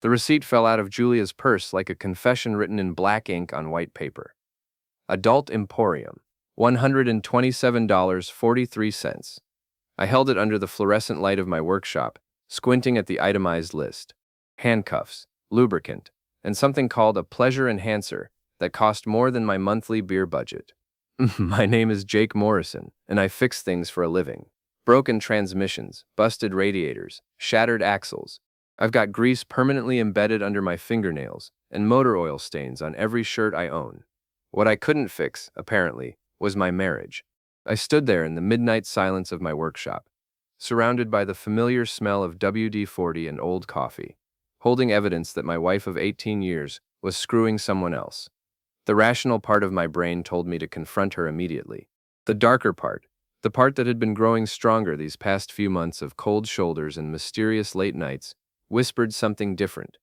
The receipt fell out of Julia's purse like a confession written in black ink on white paper. Adult Emporium, $127.43. I held it under the fluorescent light of my workshop, squinting at the itemized list. Handcuffs, lubricant, and something called a pleasure enhancer that cost more than my monthly beer budget. My name is Jake Morrison, and I fix things for a living. Broken transmissions, busted radiators, shattered axles. I've got grease permanently embedded under my fingernails and motor oil stains on every shirt I own. What I couldn't fix, apparently, was my marriage. I stood there in the midnight silence of my workshop, surrounded by the familiar smell of WD-40 and old coffee, holding evidence that my wife of 18 years was screwing someone else. The rational part of my brain told me to confront her immediately. The darker part, the part that had been growing stronger these past few months of cold shoulders and mysterious late nights, whispered something different.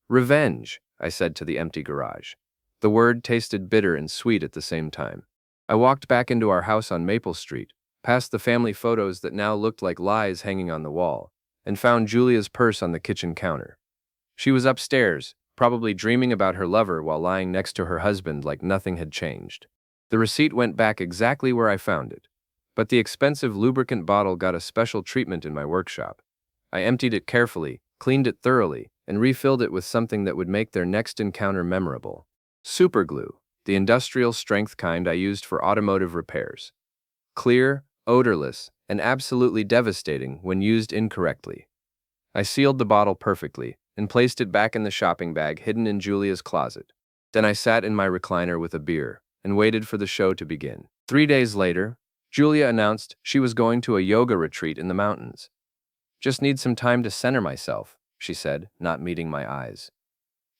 Revenge, I said to the empty garage. The word tasted bitter and sweet at the same time. I walked back into our house on Maple Street, past the family photos that now looked like lies hanging on the wall, and found Julia's purse on the kitchen counter. She was upstairs, probably dreaming about her lover while lying next to her husband like nothing had changed. The receipt went back exactly where I found it, but the expensive lubricant bottle got a special treatment in my workshop. I emptied it carefully, cleaned it thoroughly, and refilled it with something that would make their next encounter memorable. Superglue, the industrial-strength kind I used for automotive repairs. Clear, odorless, and absolutely devastating when used incorrectly. I sealed the bottle perfectly and placed it back in the shopping bag hidden in Julia's closet. Then I sat in my recliner with a beer and waited for the show to begin. 3 days later, Julia announced she was going to a yoga retreat in the mountains. "Just need some time to center myself," she said, not meeting my eyes.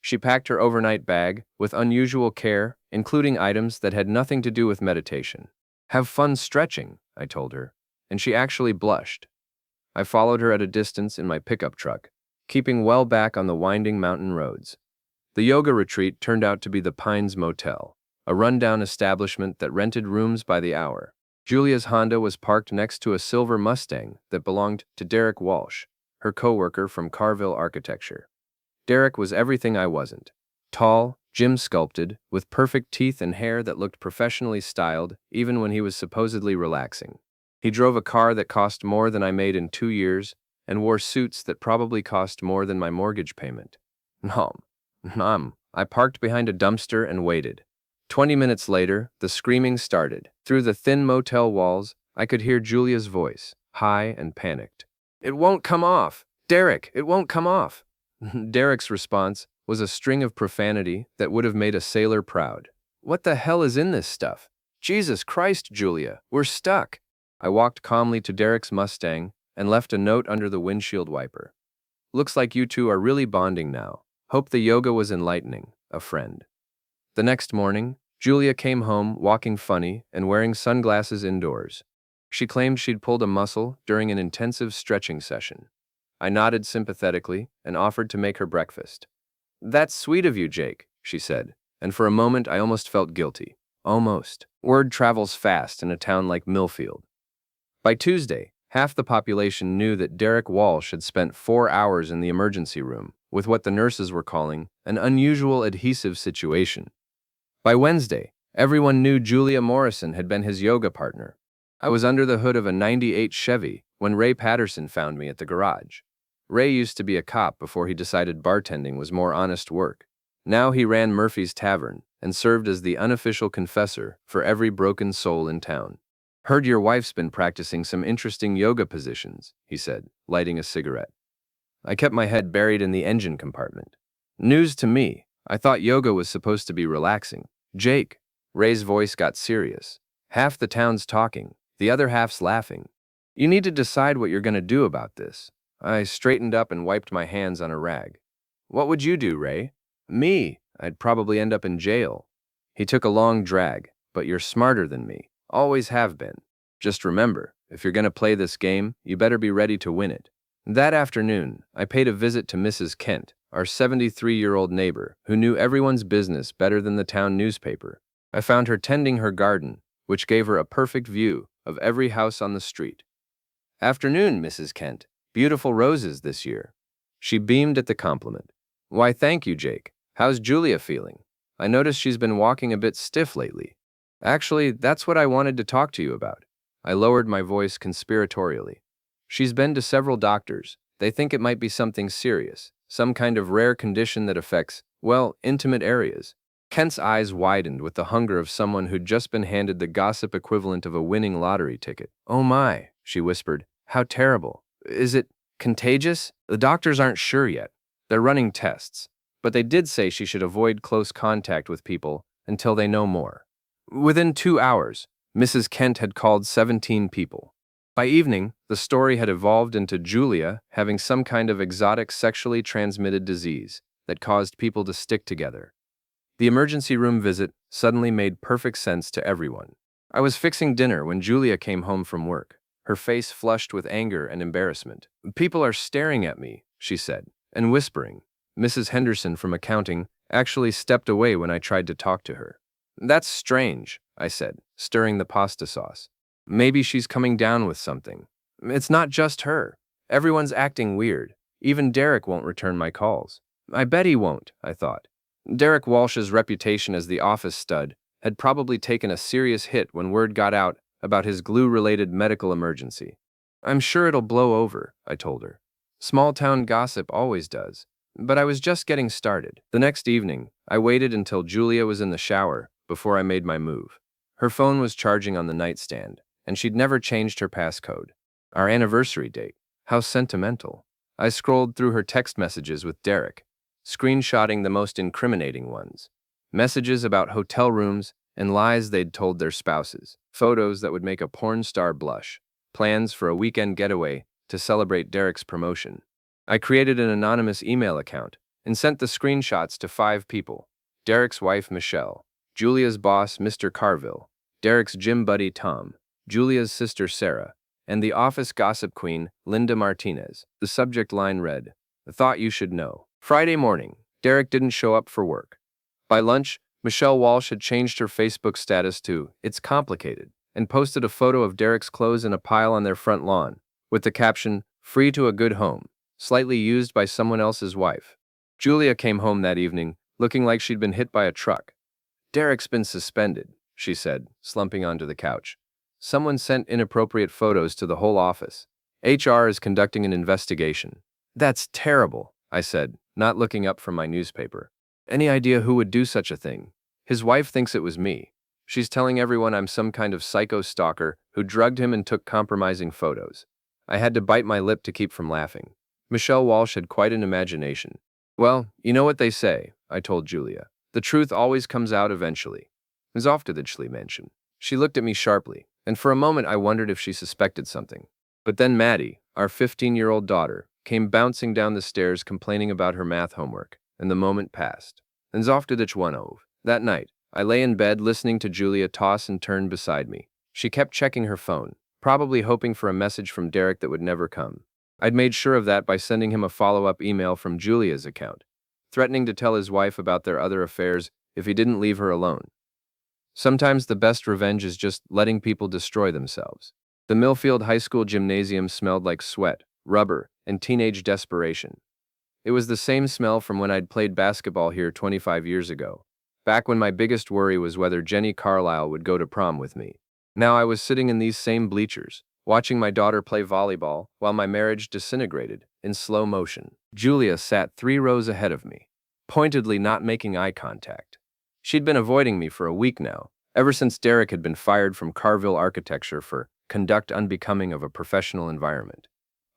She packed her overnight bag with unusual care, including items that had nothing to do with meditation. "Have fun stretching," I told her, and she actually blushed. I followed her at a distance in my pickup truck, keeping well back on the winding mountain roads. The yoga retreat turned out to be the Pines Motel, a rundown establishment that rented rooms by the hour. Julia's Honda was parked next to a silver Mustang that belonged to Derek Walsh, her coworker from Carville Architecture. Derek was everything I wasn't. Tall, gym-sculpted, with perfect teeth and hair that looked professionally styled even when he was supposedly relaxing. He drove a car that cost more than I made in 2 years and wore suits that probably cost more than my mortgage payment. I parked behind a dumpster and waited. 20 minutes later, the screaming started. Through the thin motel walls, I could hear Julia's voice, high and panicked. "It won't come off! Derek, it won't come off!" Derek's response was a string of profanity that would have made a sailor proud. "What the hell is in this stuff? Jesus Christ, Julia, we're stuck!" I walked calmly to Derek's Mustang and left a note under the windshield wiper. "Looks like you two are really bonding now. Hope the yoga was enlightening, a friend." The next morning, Julia came home walking funny and wearing sunglasses indoors. She claimed she'd pulled a muscle during an intensive stretching session. I nodded sympathetically and offered to make her breakfast. "That's sweet of you, Jake," she said, and for a moment I almost felt guilty. Almost. Word travels fast in a town like Millfield. By Tuesday, half the population knew that Derek Walsh had spent 4 hours in the emergency room with what the nurses were calling an unusual adhesive situation. By Wednesday, everyone knew Julia Morrison had been his yoga partner. I was under the hood of a '98 Chevy when Ray Patterson found me at the garage. Ray used to be a cop before he decided bartending was more honest work. Now he ran Murphy's Tavern and served as the unofficial confessor for every broken soul in town. "Heard your wife's been practicing some interesting yoga positions," he said, lighting a cigarette. I kept my head buried in the engine compartment. "News to me. I thought yoga was supposed to be relaxing." "Jake," Ray's voice got serious. "Half the town's talking, the other half's laughing. You need to decide what you're going to do about this." I straightened up and wiped my hands on a rag. "What would you do, Ray?" "Me. I'd probably end up in jail." He took a long drag. "But you're smarter than me. Always have been. Just remember, if you're going to play this game, you better be ready to win it." That afternoon, I paid a visit to Mrs. Kent, our 73-year-old neighbor, who knew everyone's business better than the town newspaper. I found her tending her garden, which gave her a perfect view of every house on the street. "Afternoon, Mrs. Kent. Beautiful roses this year." She beamed at the compliment. Why, thank you, Jake. How's Julia feeling? I noticed she's been walking a bit stiff lately. Actually, that's what I wanted to talk to you about. I lowered my voice conspiratorially. She's been to several doctors. They think it might be something serious, some kind of rare condition that affects, well, intimate areas. Kent's eyes widened with the hunger of someone who'd just been handed the gossip equivalent of a winning lottery ticket. Oh my, she whispered. How terrible. Is it contagious? The doctors aren't sure yet. They're running tests. But they did say she should avoid close contact with people until they know more. Within 2 hours, Mrs. Kent had called 17 people. By evening, the story had evolved into Julia having some kind of exotic sexually transmitted disease that caused people to stick together. The emergency room visit suddenly made perfect sense to everyone. I was fixing dinner when Julia came home from work, her face flushed with anger and embarrassment. People are staring at me, she said, and whispering. Mrs. Henderson from accounting actually stepped away when I tried to talk to her. That's strange, I said, stirring the pasta sauce. Maybe she's coming down with something. It's not just her. Everyone's acting weird. Even Derek won't return my calls. I bet he won't, I thought. Derek Walsh's reputation as the office stud had probably taken a serious hit when word got out about his glue-related medical emergency. I'm sure it'll blow over, I told her. Small-town gossip always does. But I was just getting started. The next evening, I waited until Julia was in the shower before I made my move. Her phone was charging on the nightstand, and she'd never changed her passcode. Our anniversary date. How sentimental. I scrolled through her text messages with Derek, screenshotting the most incriminating ones. Messages about hotel rooms and lies they'd told their spouses. Photos that would make a porn star blush. Plans for a weekend getaway to celebrate Derek's promotion. I created an anonymous email account and sent the screenshots to 5 people. Derek's wife, Michelle. Julia's boss, Mr. Carville. Derek's gym buddy, Tom. Julia's sister, Sarah. And the office gossip queen, Linda Martinez. The subject line read, "The thought you should know." Friday morning, Derek didn't show up for work. By lunch, Michelle Walsh had changed her Facebook status to "It's complicated" and posted a photo of Derek's clothes in a pile on their front lawn, with the caption, "Free to a good home," slightly used by someone else's wife. Julia came home that evening, looking like she'd been hit by a truck. Derek's been suspended, she said, slumping onto the couch. Someone sent inappropriate photos to the whole office. HR is conducting an investigation. That's terrible, I said, not looking up from my newspaper. Any idea who would do such a thing? His wife thinks it was me. She's telling everyone I'm some kind of psycho stalker who drugged him and took compromising photos. I had to bite my lip to keep from laughing. Michelle Walsh had quite an imagination. Well, you know what they say, I told Julia. The truth always comes out eventually. Zavtadidshly mentioned. She looked at me sharply, and for a moment I wondered if she suspected something. But then Maddie, our 15-year-old daughter, came bouncing down the stairs complaining about her math homework, and the moment passed. And Zavtadich won over. That night, I lay in bed listening to Julia toss and turn beside me. She kept checking her phone, probably hoping for a message from Derek that would never come. I'd made sure of that by sending him a follow-up email from Julia's account, threatening to tell his wife about their other affairs if he didn't leave her alone. Sometimes the best revenge is just letting people destroy themselves. The Millfield High School gymnasium smelled like sweat, rubber, and teenage desperation. It was the same smell from when I'd played basketball here 25 years ago, back when my biggest worry was whether Jenny Carlisle would go to prom with me. Now I was sitting in these same bleachers, watching my daughter play volleyball while my marriage disintegrated in slow motion. Julia sat 3 rows ahead of me, pointedly not making eye contact. She'd been avoiding me for a week now, ever since Derek had been fired from Carville Architecture for conduct unbecoming of a professional environment.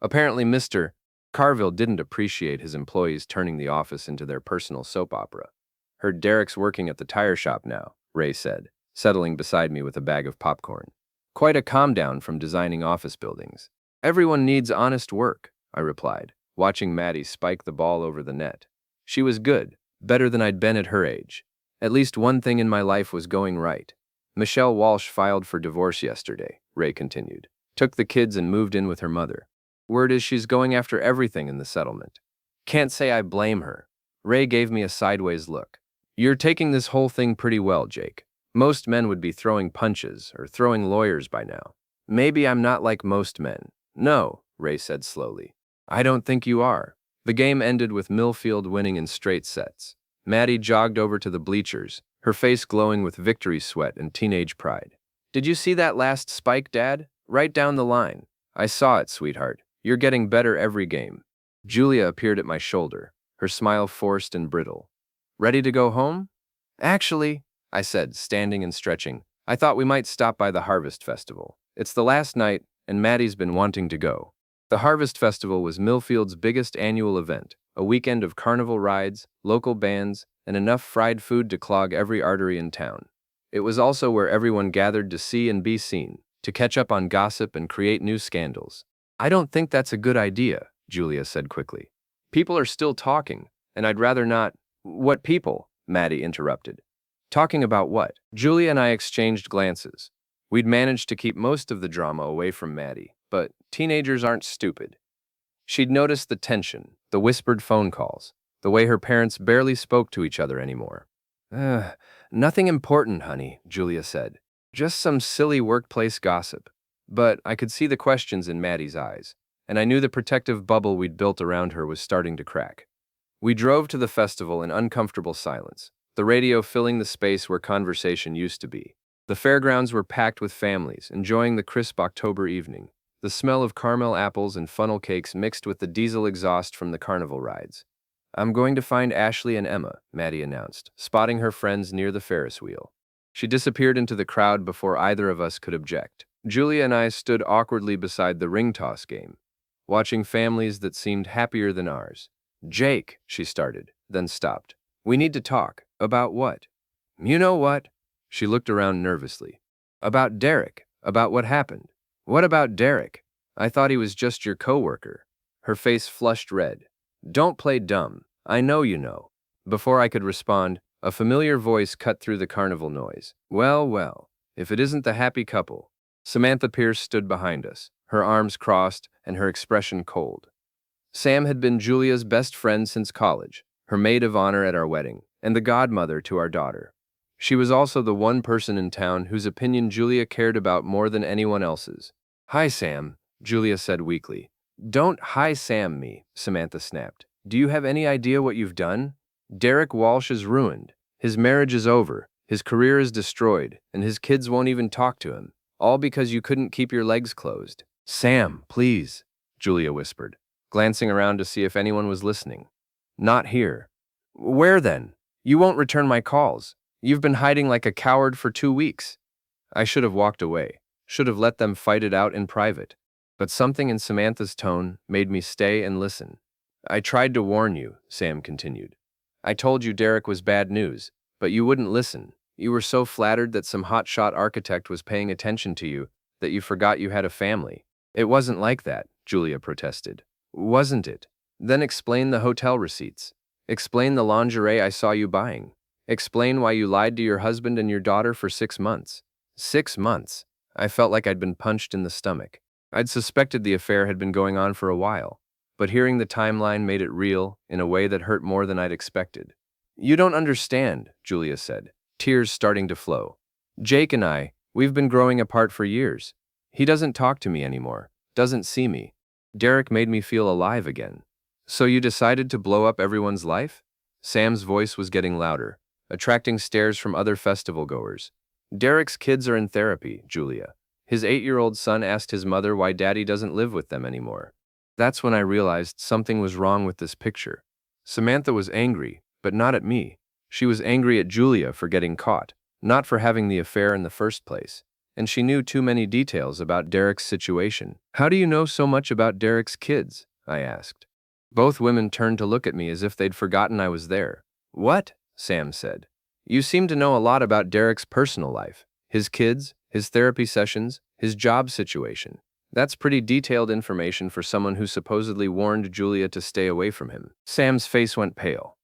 Apparently Mr. Carville didn't appreciate his employees turning the office into their personal soap opera. Heard Derek's working at the tire shop now, Ray said, settling beside me with a bag of popcorn. Quite a calm down from designing office buildings. Everyone needs honest work, I replied, watching Maddie spike the ball over the net. She was good, better than I'd been at her age. At least one thing in my life was going right. Michelle Walsh filed for divorce yesterday, Ray continued. Took the kids and moved in with her mother. Word is she's going after everything in the settlement. Can't say I blame her. Ray gave me a sideways look. You're taking this whole thing pretty well, Jake. Most men would be throwing punches or throwing lawyers by now. Maybe I'm not like most men. No, Ray said slowly. I don't think you are. The game ended with Millfield winning in straight sets. Maddie jogged over to the bleachers, her face glowing with victory sweat and teenage pride. "Did you see that last spike, Dad? Right down the line." "I saw it, sweetheart. You're getting better every game." Julia appeared at my shoulder, her smile forced and brittle. "Ready to go home?" "Actually," I said, standing and stretching, "I thought we might stop by the Harvest Festival. It's the last night, and Maddie's been wanting to go." The Harvest Festival was Millfield's biggest annual event, a weekend of carnival rides, local bands, and enough fried food to clog every artery in town. It was also where everyone gathered to see and be seen, to catch up on gossip and create new scandals. "I don't think that's a good idea," Julia said quickly. "People are still talking, and I'd rather not—" "What people?" Maddie interrupted. "Talking about what?" Julia and I exchanged glances. We'd managed to keep most of the drama away from Maddie, but teenagers aren't stupid. She'd noticed the tension, the whispered phone calls, the way her parents barely spoke to each other anymore. Nothing important, honey," Julia said. "Just some silly workplace gossip." But I could see the questions in Maddie's eyes, and I knew the protective bubble we'd built around her was starting to crack. We drove to the festival in uncomfortable silence, the radio filling the space where conversation used to be. The fairgrounds were packed with families, enjoying the crisp October evening. The smell of caramel apples and funnel cakes mixed with the diesel exhaust from the carnival rides. "I'm going to find Ashley and Emma," Maddie announced, spotting her friends near the Ferris wheel. She disappeared into the crowd before either of us could object. Julia and I stood awkwardly beside the ring toss game, watching families that seemed happier than ours. "Jake," she started, then stopped. "We need to talk." "About what?" "You know what?" She looked around nervously. "About Derek, about what happened." "What about Derek? I thought he was just your coworker." Her face flushed red. "Don't play dumb. I know you know." Before I could respond, a familiar voice cut through the carnival noise. "Well, well, if it isn't the happy couple." Samantha Pierce stood behind us, her arms crossed and her expression cold. Sam had been Julia's best friend since college, her maid of honor at our wedding, and the godmother to our daughter. She was also the one person in town whose opinion Julia cared about more than anyone else's. "Hi, Sam," Julia said weakly. "Don't hi Sam me," Samantha snapped. "Do you have any idea what you've done? Derek Walsh is ruined. His marriage is over, his career is destroyed, and his kids won't even talk to him. All because you couldn't keep your legs closed." "Sam, please," Julia whispered, glancing around to see if anyone was listening. "Not here." "Where then? You won't return my calls. You've been hiding like a coward for 2 weeks." I should have walked away, should have let them fight it out in private. But something in Samantha's tone made me stay and listen. "I tried to warn you," Sam continued. "I told you Derek was bad news, but you wouldn't listen. You were so flattered that some hotshot architect was paying attention to you that you forgot you had a family." "It wasn't like that," Julia protested. "Wasn't it? Then explain the hotel receipts. Explain the lingerie I saw you buying. Explain why you lied to your husband and your daughter for 6 months. 6 months. I felt like I'd been punched in the stomach. I'd suspected the affair had been going on for a while, but hearing the timeline made it real in a way that hurt more than I'd expected. "You don't understand," Julia said, tears starting to flow. "Jake and we've been growing apart for years. He doesn't talk to me anymore, doesn't see me. Derek made me feel alive again." "So you decided to blow up everyone's life?" Sam's voice was getting louder, attracting stares from other festival goers. "Derek's kids are in therapy, Julia. His 8-year-old son asked his mother why Daddy doesn't live with them anymore." That's when I realized something was wrong with this picture. Samantha was angry, but not at me. She was angry at Julia for getting caught, not for having the affair in the first place. And she knew too many details about Derek's situation. "How do you know so much about Derek's kids?" I asked. Both women turned to look at me as if they'd forgotten I was there. "What?" Sam said. "You seem to know a lot about Derek's personal life, his kids, his therapy sessions, his job situation. That's pretty detailed information for someone who supposedly warned Julia to stay away from him." Sam's face went pale.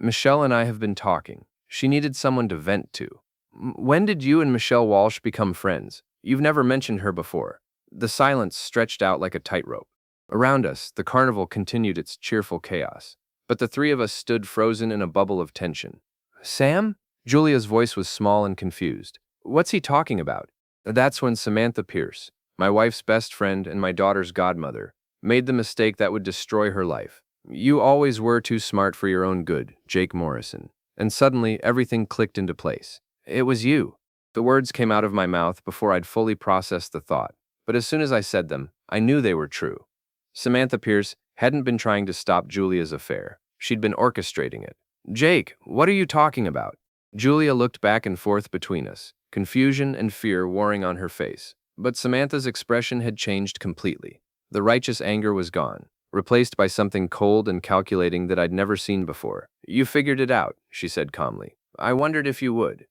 Michelle and I have been talking. She needed someone to vent to." When did you and Michelle Walsh become friends? You've never mentioned her before." The silence stretched out like a tightrope. Around us, the carnival continued its cheerful chaos, but the three of us stood frozen in a bubble of tension. "Sam?" Julia's voice was small and confused. "What's he talking about?" That's when Samantha Pierce, my wife's best friend and my daughter's godmother, made the mistake that would destroy her life. You always were too smart for your own good, Jake Morrison. And suddenly, everything clicked into place. It was you. The words came out of my mouth before I'd fully processed the thought, but as soon as I said them, I knew they were true. Samantha Pierce hadn't been trying to stop Julia's affair. She'd been orchestrating it. Jake, what are you talking about? Julia looked back and forth between us, confusion and fear warring on her face. But Samantha's expression had changed completely. The righteous anger was gone, replaced by something cold and calculating that I'd never seen before. You figured it out, she said calmly. I wondered if you would.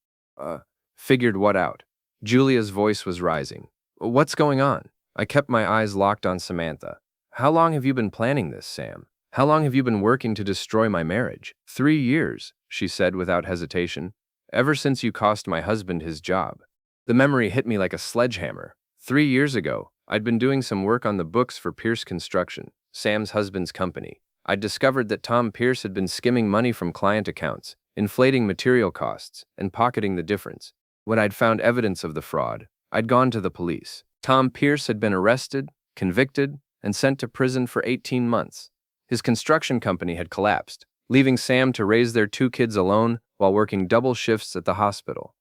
Figured what out? Julia's voice was rising. What's going on? I kept my eyes locked on Samantha. How long have you been planning this, Sam? How long have you been working to destroy my marriage? 3 years, she said without hesitation. Ever since you cost my husband his job. The memory hit me like a sledgehammer. 3 years ago, I'd been doing some work on the books for Pierce Construction, Sam's husband's company. I'd discovered that Tom Pierce had been skimming money from client accounts, inflating material costs, and pocketing the difference. When I'd found evidence of the fraud, I'd gone to the police. Tom Pierce had been arrested, convicted, and sent to prison for 18 months. His construction company had collapsed, leaving Sam to raise their 2 kids alone while working double shifts at the hospital.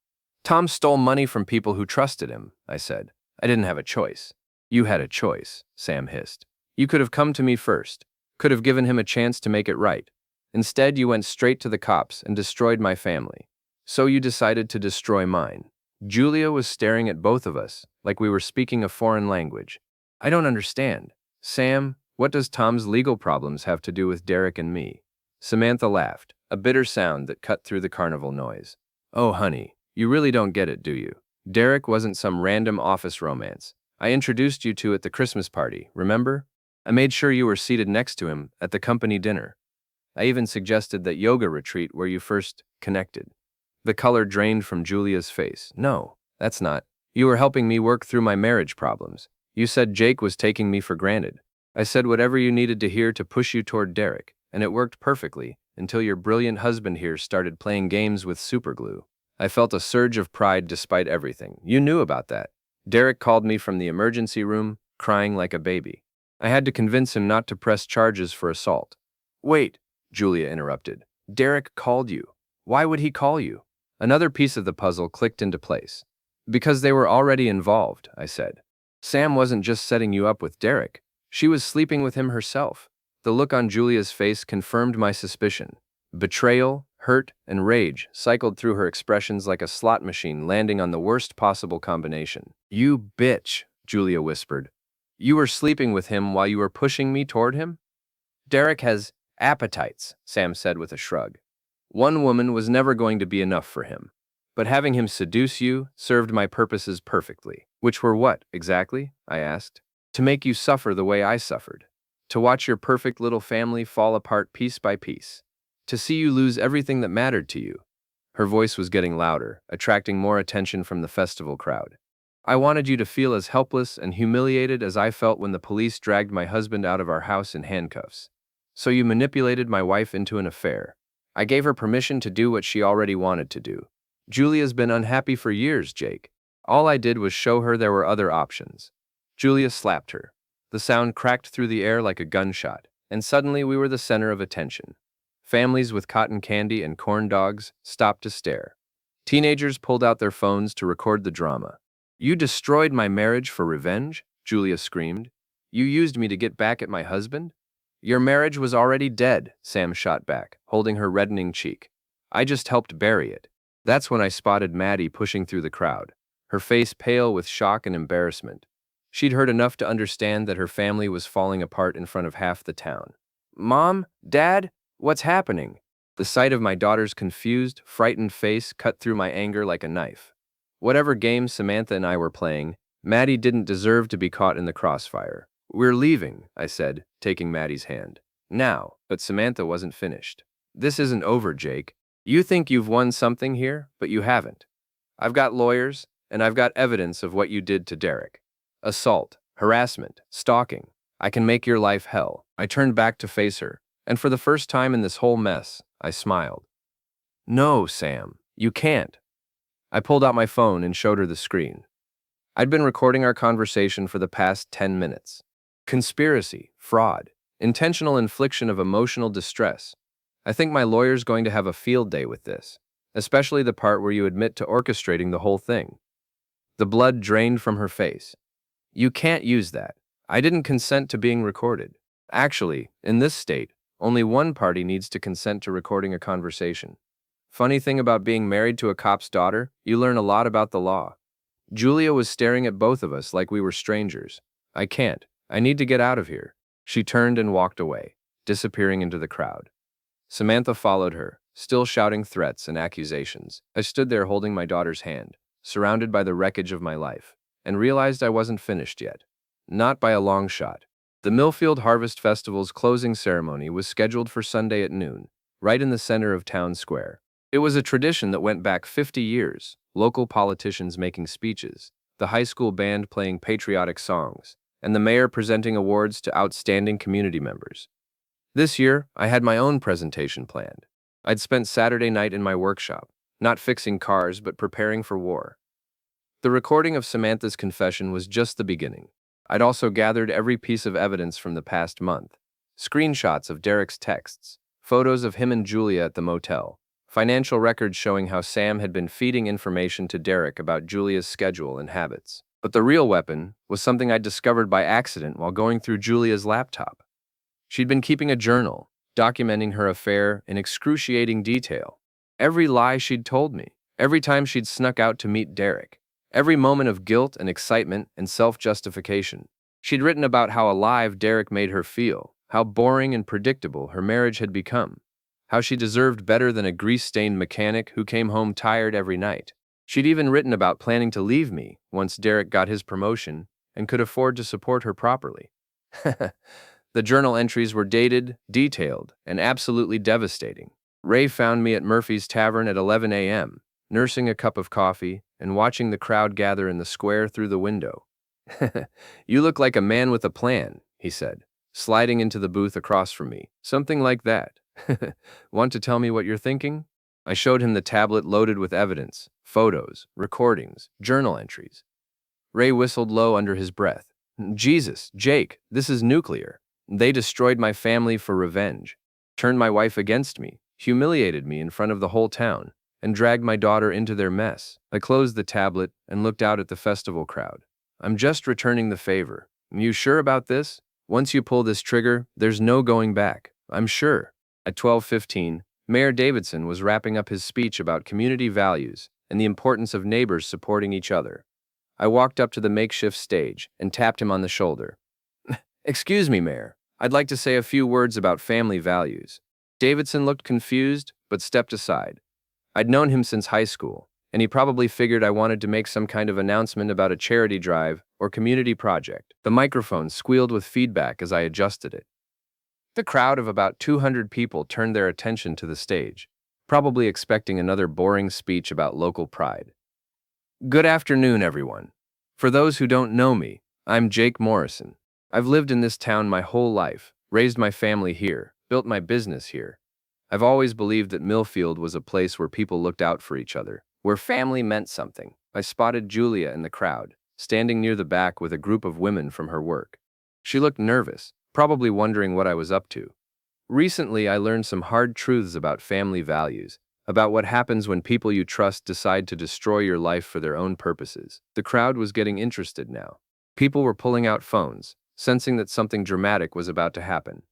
Tom stole money from people who trusted him, I said. I didn't have a choice. You had a choice, Sam hissed. You could have come to me first, could have given him a chance to make it right. Instead, you went straight to the cops and destroyed my family. So you decided to destroy mine. Julia was staring at both of us, like we were speaking a foreign language. I don't understand. Sam, what does Tom's legal problems have to do with Derek and me? Samantha laughed, a bitter sound that cut through the carnival noise. Oh, honey, you really don't get it, do you? Derek wasn't some random office romance. I introduced you to at the Christmas party, remember? I made sure you were seated next to him at the company dinner. I even suggested that yoga retreat where you first connected. The color drained from Julia's face. No, that's not. You were helping me work through my marriage problems. You said Jake was taking me for granted. I said whatever you needed to hear to push you toward Derek, and it worked perfectly until your brilliant husband here started playing games with superglue. I felt a surge of pride despite everything. You knew about that. Derek called me from the emergency room, crying like a baby. I had to convince him not to press charges for assault. Wait, Julia interrupted. Derek called you. Why would he call you? Another piece of the puzzle clicked into place. Because they were already involved, I said. Sam wasn't just setting you up with Derek. She was sleeping with him herself. The look on Julia's face confirmed my suspicion. Betrayal, hurt, and rage cycled through her expressions like a slot machine landing on the worst possible combination. You bitch, Julia whispered. You were sleeping with him while you were pushing me toward him? Derek has appetites, Sam said with a shrug. One woman was never going to be enough for him. But having him seduce you served my purposes perfectly. Which were what, exactly? I asked. To make you suffer the way I suffered. To watch your perfect little family fall apart piece by piece. To see you lose everything that mattered to you. Her voice was getting louder, attracting more attention from the festival crowd. I wanted you to feel as helpless and humiliated as I felt when the police dragged my husband out of our house in handcuffs. So you manipulated my wife into an affair. I gave her permission to do what she already wanted to do. Julia's been unhappy for years, Jake. All I did was show her there were other options. Julia slapped her. The sound cracked through the air like a gunshot, and suddenly we were the center of attention. Families with cotton candy and corn dogs stopped to stare. Teenagers pulled out their phones to record the drama. You destroyed my marriage for revenge? Julia screamed. You used me to get back at my husband? Your marriage was already dead, Sam shot back, holding her reddening cheek. I just helped bury it. That's when I spotted Maddie pushing through the crowd, her face pale with shock and embarrassment. She'd heard enough to understand that her family was falling apart in front of half the town. Mom? Dad? What's happening? The sight of my daughter's confused, frightened face cut through my anger like a knife. Whatever game Samantha and I were playing, Maddie didn't deserve to be caught in the crossfire. We're leaving, I said, taking Maddie's hand. Now, but Samantha wasn't finished. This isn't over, Jake. You think you've won something here, but you haven't. I've got lawyers, and I've got evidence of what you did to Derek. Assault, harassment, stalking. I can make your life hell. I turned back to face her, and for the first time in this whole mess, I smiled. No, Sam, you can't. I pulled out my phone and showed her the screen. I'd been recording our conversation for the past 10 minutes. Conspiracy, fraud, Intentional infliction of emotional distress. I think my lawyer's going to have a field day with this, especially the part where you admit to orchestrating the whole thing. The blood drained from her face. You can't use that. I didn't consent to being recorded. Actually, in this state, only one party needs to consent to recording a conversation. Funny thing about being married to a cop's daughter, you learn a lot about the law. Julia was staring at both of us like we were strangers. I can't. I need to get out of here. She turned and walked away, disappearing into the crowd. Samantha followed her, still shouting threats and accusations. I stood there holding my daughter's hand, surrounded by the wreckage of my life, and realized I wasn't finished yet. Not by a long shot. The Millfield Harvest Festival's closing ceremony was scheduled for Sunday at noon, right in the center of town square. It was a tradition that went back 50 years, local politicians making speeches, the high school band playing patriotic songs, and the mayor presenting awards to outstanding community members. This year, I had my own presentation planned. I'd spent Saturday night in my workshop, not fixing cars but preparing for war. The recording of Samantha's confession was just the beginning. I'd also gathered every piece of evidence from the past month. Screenshots of Derek's texts, photos of him and Julia at the motel, financial records showing how Sam had been feeding information to Derek about Julia's schedule and habits. But the real weapon was something I'd discovered by accident while going through Julia's laptop. She'd been keeping a journal, documenting her affair in excruciating detail. Every lie she'd told me, every time she'd snuck out to meet Derek, every moment of guilt and excitement and self-justification. She'd written about how alive Derek made her feel, how boring and predictable her marriage had become, how she deserved better than a grease-stained mechanic who came home tired every night. She'd even written about planning to leave me once Derek got his promotion and could afford to support her properly. The journal entries were dated, detailed, and absolutely devastating. Ray found me at Murphy's Tavern at 11 a.m., nursing a cup of coffee and watching the crowd gather in the square through the window. "You look like a man with a plan," he said, sliding into the booth across from me. "Something like that. Want to tell me what you're thinking?" I showed him the tablet loaded with evidence, photos, recordings, journal entries. Ray whistled low under his breath. "Jesus, Jake, this is nuclear. They destroyed my family for revenge, turned my wife against me, humiliated me in front of the whole town, and dragged my daughter into their mess." I closed the tablet and looked out at the festival crowd. "I'm just returning the favor. You sure about this? Once you pull this trigger, there's no going back. I'm sure." At 12:15, Mayor Davidson was wrapping up his speech about community values and the importance of neighbors supporting each other. I walked up to the makeshift stage and tapped him on the shoulder. "Excuse me, Mayor. I'd like to say a few words about family values." Davidson looked confused, but stepped aside. I'd known him since high school, and he probably figured I wanted to make some kind of announcement about a charity drive or community project. The microphone squealed with feedback as I adjusted it. The crowd of about 200 people turned their attention to the stage, probably expecting another boring speech about local pride. "Good afternoon, everyone. For those who don't know me, I'm Jake Morrison. I've lived in this town my whole life, raised my family here, built my business here. I've always believed that Millfield was a place where people looked out for each other, where family meant something." I spotted Julia in the crowd, standing near the back with a group of women from her work. She looked nervous, probably wondering what I was up to. "Recently, I learned some hard truths about family values, about what happens when people you trust decide to destroy your life for their own purposes." The crowd was getting interested now. People were pulling out phones, sensing that something dramatic was about to happen.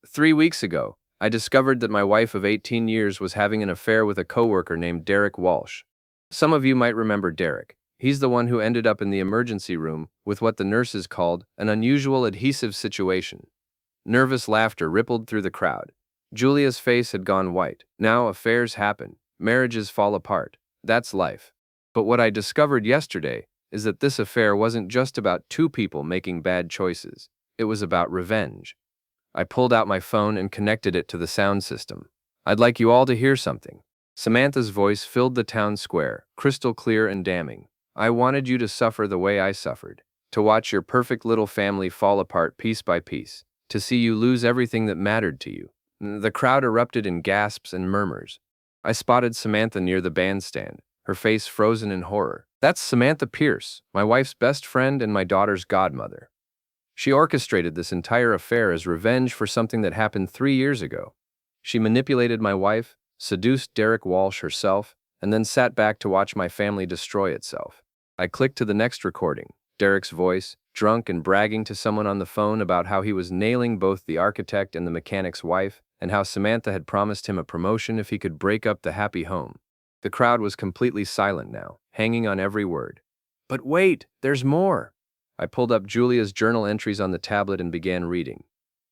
3 weeks ago, I discovered that my wife of 18 years was having an affair with a coworker named Derek Walsh. Some of you might remember Derek. He's the one who ended up in the emergency room with what the nurses called an unusual adhesive situation. Nervous laughter rippled through the crowd. Julia's face had gone white. Now affairs happen. Marriages fall apart. That's life. But what I discovered yesterday is that this affair wasn't just about two people making bad choices. It was about revenge. I pulled out my phone and connected it to the sound system. "I'd like you all to hear something." Samantha's voice filled the town square, crystal clear and damning. "I wanted you to suffer the way I suffered, to watch your perfect little family fall apart piece by piece, to see you lose everything that mattered to you." The crowd erupted in gasps and murmurs. I spotted Samantha near the bandstand, her face frozen in horror. "That's Samantha Pierce, my wife's best friend and my daughter's godmother. She orchestrated this entire affair as revenge for something that happened 3 years ago. She manipulated my wife, seduced Derek Walsh herself, and then sat back to watch my family destroy itself. I clicked to the next recording, Derek's voice, drunk and bragging to someone on the phone about how he was nailing both the architect and the mechanic's wife, and how Samantha had promised him a promotion if he could break up the happy home. The crowd was completely silent now, hanging on every word. But wait, there's more! I pulled up Julia's journal entries on the tablet and began reading.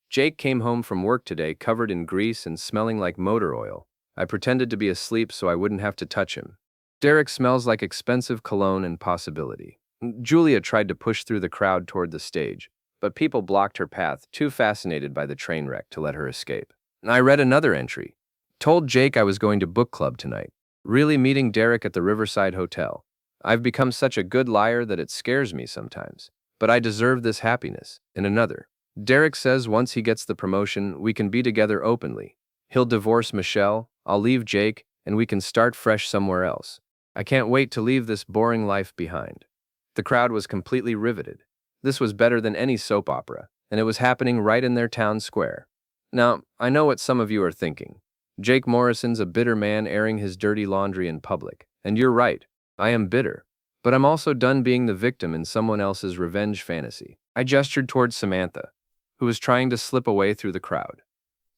Jake came home from work today covered in grease and smelling like motor oil. I pretended to be asleep so I wouldn't have to touch him. Derek smells like expensive cologne and possibility. Julia tried to push through the crowd toward the stage, but people blocked her path, too fascinated by the train wreck to let her escape. I read another entry. Told Jake I was going to book club tonight. Really meeting Derek at the Riverside Hotel. I've become such a good liar that it scares me sometimes. But I deserve this happiness. In another. Derek says once he gets the promotion, we can be together openly. He'll divorce Michelle, I'll leave Jake, and we can start fresh somewhere else. I can't wait to leave this boring life behind. The crowd was completely riveted. This was better than any soap opera, and it was happening right in their town square. Now, I know what some of you are thinking. Jake Morrison's a bitter man airing his dirty laundry in public. And you're right, I am bitter. But I'm also done being the victim in someone else's revenge fantasy. I gestured towards Samantha, who was trying to slip away through the crowd.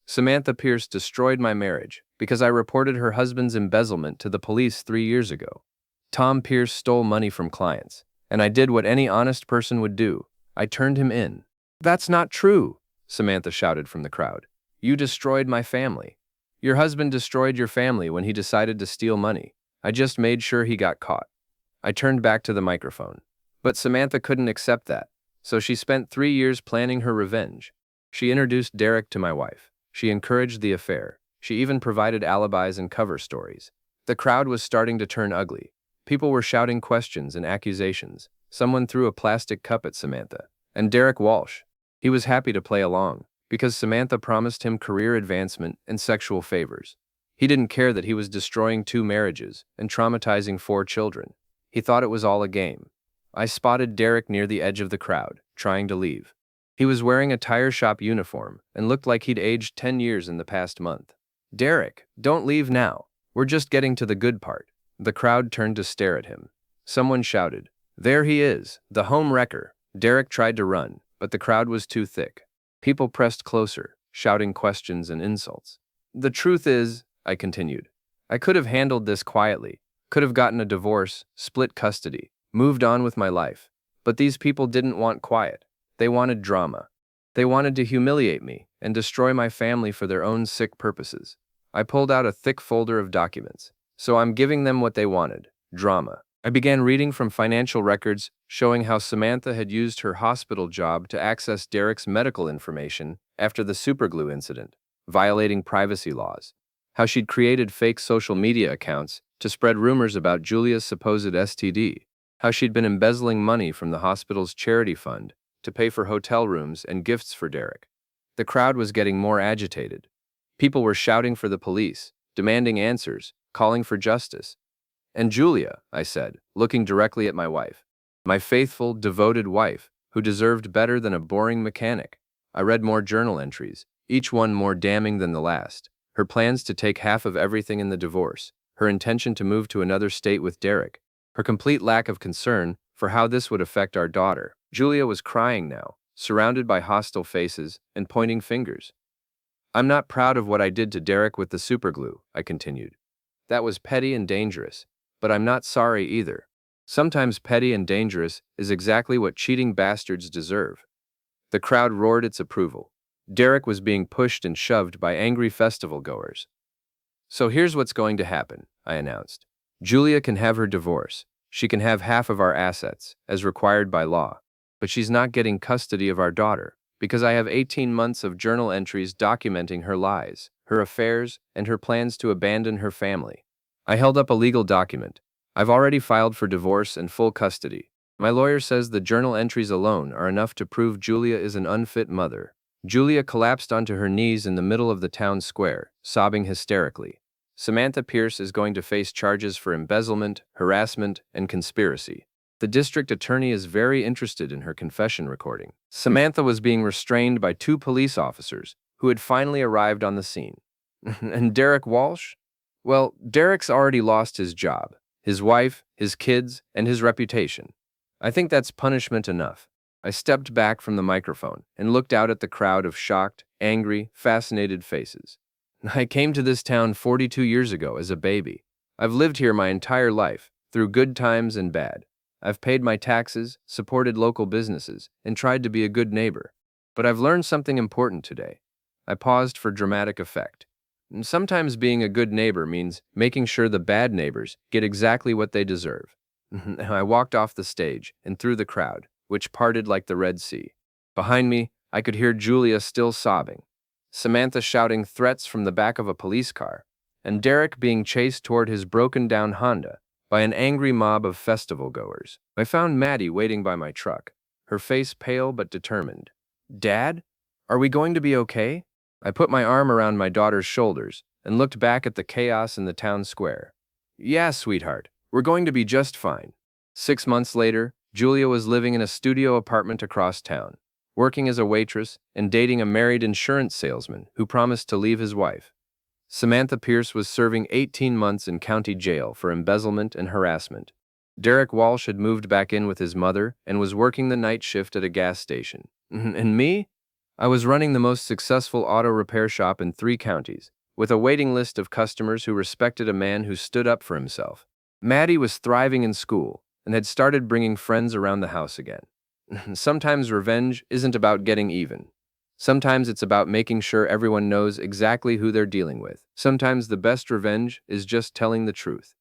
Samantha Pierce destroyed my marriage because I reported her husband's embezzlement to the police 3 years ago. Tom Pierce stole money from clients, and I did what any honest person would do. I turned him in. That's not true, Samantha shouted from the crowd. You destroyed my family. Your husband destroyed your family when he decided to steal money. I just made sure he got caught. I turned back to the microphone. But Samantha couldn't accept that, so she spent 3 years planning her revenge. She introduced Derek to my wife. She encouraged the affair. She even provided alibis and cover stories. The crowd was starting to turn ugly. People were shouting questions and accusations. Someone threw a plastic cup at Samantha. And Derek Walsh. He was happy to play along, because Samantha promised him career advancement and sexual favors. He didn't care that he was destroying 2 marriages and traumatizing 4 children. He thought it was all a game. I spotted Derek near the edge of the crowd, trying to leave. He was wearing a tire shop uniform and looked like he'd aged 10 years in the past month. Derek, don't leave now. We're just getting to the good part. The crowd turned to stare at him. Someone shouted, "There he is, the home wrecker." Derek tried to run, but the crowd was too thick. People pressed closer, shouting questions and insults. The truth is, I continued, I could have handled this quietly, could have gotten a divorce, split custody, moved on with my life. But these people didn't want quiet. They wanted drama. They wanted to humiliate me and destroy my family for their own sick purposes. I pulled out a thick folder of documents. So I'm giving them what they wanted, drama. I began reading from financial records showing how Samantha had used her hospital job to access Derek's medical information after the superglue incident, violating privacy laws. How she'd created fake social media accounts to spread rumors about Julia's supposed STD. How she'd been embezzling money from the hospital's charity fund to pay for hotel rooms and gifts for Derek. The crowd was getting more agitated. People were shouting for the police, demanding answers, calling for justice. And Julia, I said, looking directly at my wife. My faithful, devoted wife, who deserved better than a boring mechanic. I read more journal entries, each one more damning than the last. Her plans to take half of everything in the divorce, her intention to move to another state with Derek, her complete lack of concern for how this would affect our daughter. Julia was crying now, surrounded by hostile faces and pointing fingers. I'm not proud of what I did to Derek with the superglue, I continued. That was petty and dangerous, but I'm not sorry either. Sometimes petty and dangerous is exactly what cheating bastards deserve. The crowd roared its approval. Derek was being pushed and shoved by angry festival goers. So here's what's going to happen, I announced. Julia can have her divorce. She can have half of our assets, as required by law. But she's not getting custody of our daughter, because I have 18 months of journal entries documenting her lies, her affairs, and her plans to abandon her family. I held up a legal document. I've already filed for divorce and full custody. My lawyer says the journal entries alone are enough to prove Julia is an unfit mother. Julia collapsed onto her knees in the middle of the town square, sobbing hysterically. Samantha Pierce is going to face charges for embezzlement, harassment, and conspiracy. The district attorney is very interested in her confession recording. Samantha was being restrained by two police officers who had finally arrived on the scene. And Derek Walsh? Well, Derek's already lost his job, his wife, his kids, and his reputation. I think that's punishment enough. I stepped back from the microphone and looked out at the crowd of shocked, angry, fascinated faces. I came to this town 42 years ago as a baby. I've lived here my entire life, through good times and bad. I've paid my taxes, supported local businesses, and tried to be a good neighbor. But I've learned something important today. I paused for dramatic effect. And sometimes being a good neighbor means making sure the bad neighbors get exactly what they deserve. I walked off the stage and through the crowd, which parted like the Red Sea. Behind me, I could hear Julia still sobbing, Samantha shouting threats from the back of a police car, and Derek being chased toward his broken-down Honda by an angry mob of festival-goers. I found Maddie waiting by my truck, her face pale but determined. "Dad, are we going to be okay?" I put my arm around my daughter's shoulders and looked back at the chaos in the town square. "Yeah, sweetheart, we're going to be just fine." 6 months later, Julia was living in a studio apartment across town, working as a waitress and dating a married insurance salesman who promised to leave his wife. Samantha Pierce was serving 18 months in county jail for embezzlement and harassment. Derek Walsh had moved back in with his mother and was working the night shift at a gas station. And me? I was running the most successful auto repair shop in 3 counties, with a waiting list of customers who respected a man who stood up for himself. Maddie was thriving in school and had started bringing friends around the house again. Sometimes revenge isn't about getting even. Sometimes it's about making sure everyone knows exactly who they're dealing with. Sometimes the best revenge is just telling the truth.